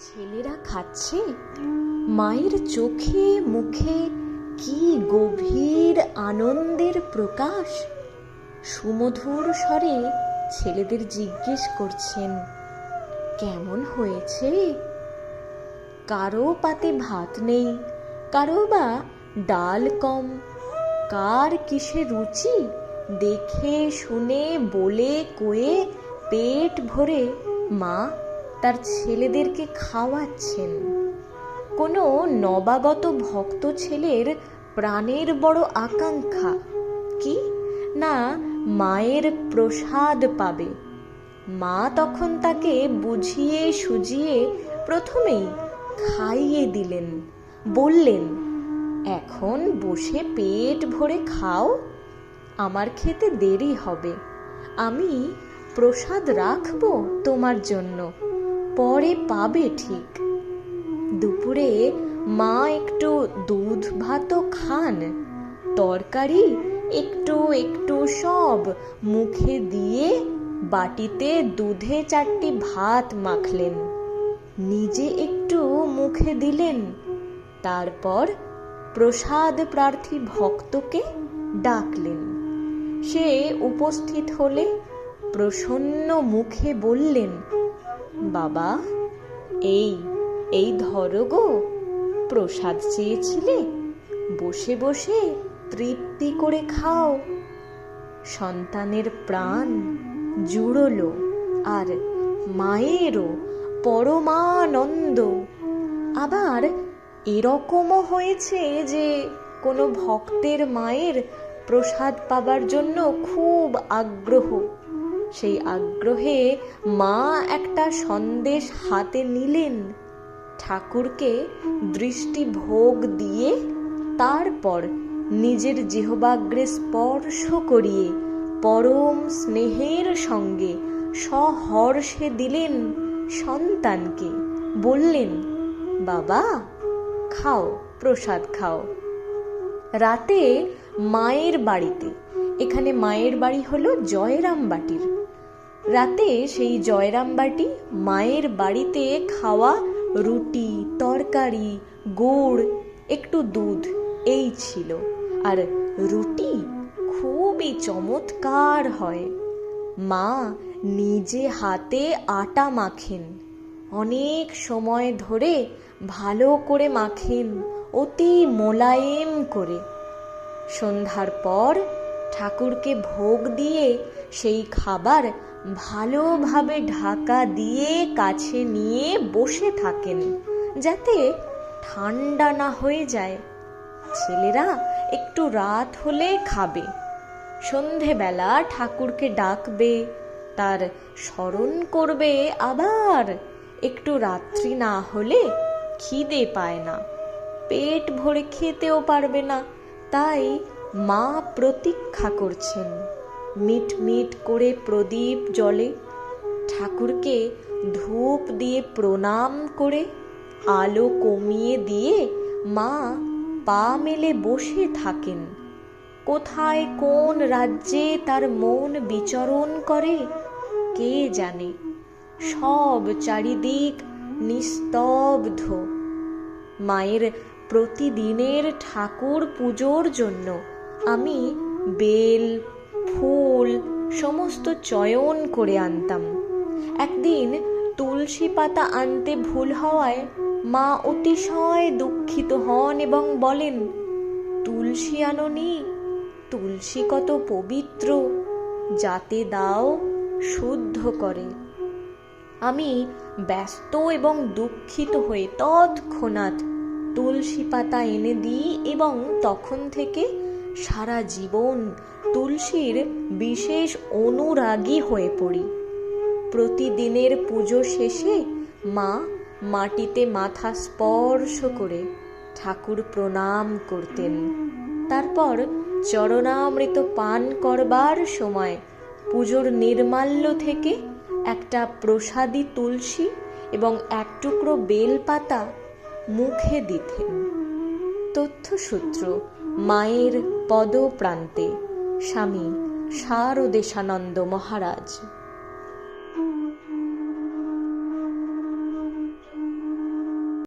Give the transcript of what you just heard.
ছেলেরা খাচ্ছে, মায়ের চোখে মুখে কি গভীর আনন্দের প্রকাশ। সুমধুর স্বরে ছেলেদের জিজ্ঞেস করছেন, কেমন হয়েছে? কারো পাতে ভাত নেই, কারো বা ডাল কম, কার কিসে রুচি দেখে শুনে বলে কয়ে পেট ভরে মা তার ছেলেদেরকে খাওয়াচ্ছেন। কোনো নবাগত ভক্ত ছেলের প্রাণের বড় আকাঙ্ক্ষা কি না মায়ের প্রসাদ পাবে। মা তখন তাকে বুঝিয়ে সুজিয়ে প্রথমেই খাইয়ে দিলেন, বললেন, এখন বসে পেট ভরে খাও, আমার খেতে দেরি হবে, আমি প্রসাদ রাখবো তোমার জন্য, পরে পাবে ঠিক। দুপুরে মা একটু দুধ ভাতও খান, তরকারি একটু একটু সব মুখে দিয়ে বাটিতে দুধে 4টি ভাত মাখলেন, নিজে একটু মুখে দিলেন। তারপর প্রসাদ প্রার্থী ভক্তকে ডাকলেন। সে উপস্থিত হলে প্রসন্ন মুখে বললেন, বাবা, এই ধরো গো, প্রসাদ চেয়েছিলে, বসে বসে তৃপ্তি করে খাও। সন্তানের প্রাণ জুড়লো, আর মায়েরও পরমানন্দ। আবার এরকমও হয়েছে যে কোনো ভক্তের মায়ের প্রসাদ পাবার জন্য খুব আগ্রহ। সেই আগ্রহে মা একটা সন্দেশ হাতে নিলেন, ঠাকুরকে দৃষ্টি ভোগ দিয়ে তারপর নিজের জিহ্বাগ্রে স্পর্শ করিয়ে পরম স্নেহের সঙ্গে সহর্ষে দিলেন সন্তানকে, বললেন, বাবা খাও, প্রসাদ খাও। রাতে মায়ের বাড়িতে, এখানে মায়ের বাড়ি হলো জয়রামবাটির, রাতে সেই জয়রামবাটি মায়ের বাড়িতে খাওয়া রুটি, তরকারি, গুড়, একটু দুধ, এই ছিল। আর রুটি খুবই চমৎকার হয়। মা নিজে হাতে আটা মাখেন, অনেক সময় ধরে ভালো করে মাখেন, অতি মোলায়েম করে। সন্ধ্যার পর ঠাকুরকে ভোগ দিয়ে সেই খাবার ভালোভাবে ঢাকা দিয়ে কাছে নিয়ে বসে থাকেন, যাতে ঠান্ডা না হয়ে যায়। ছেলেরা একটু রাত হলে খাবে, সন্ধেবেলা ঠাকুরকে ডাকবে, তার স্মরণ করবে। আবার একটু রাত্রি না হলে খিদে পায় না, পেট ভরে খেতেও পারবে না, তাই মা প্রতীক্ষা করছেন। মিট মিট করে প্রদীপ জ্বলে, ঠাকুরকে ধূপ দিয়ে প্রণাম করে আলো কমিয়ে দিয়ে মা পা মেলে বসে থাকেন। কোথায় কোন রাজ্যে তার মন বিচরণ করে কে জানে। সব চারিদিক নিস্তব্ধ। মায়ের প্রতিদিনের ঠাকুর পুজোর জন্য আমি বেল ফুল সমস্ত চয়ন করে আনতাম। একদিন তুলসী পাতা আনতে ভুল হওয়ায় মা অতিশয় দুঃখিত হন এবং বলেন, তুলসী আনোনি? তুলসী কত পবিত্র, যাতে দাও শুদ্ধ করে। আমি ব্যস্ত এবং দুঃখিত হয়ে তৎক্ষণাৎ তুলসী পাতা এনে দিই এবং তখন থেকে সারা জীবন তুলসীর বিশেষ অনুরাগী হয়ে পড়ি। প্রতিদিনের পুজো শেষে মা মাটিতে মাথা স্পর্শ করে ঠাকুর প্রণাম করতেন। তারপর চরণামৃত পান করবার সময় পুজোর নির্মাল্য থেকে একটা প্রসাদী তুলসী এবং 1 টুকরো বেলপাতা মুখে দিতেন। তথ্যসূত্র মায়ের পদপ্রান্তে, স্বামী শারদেশানন্দ মহারাজ।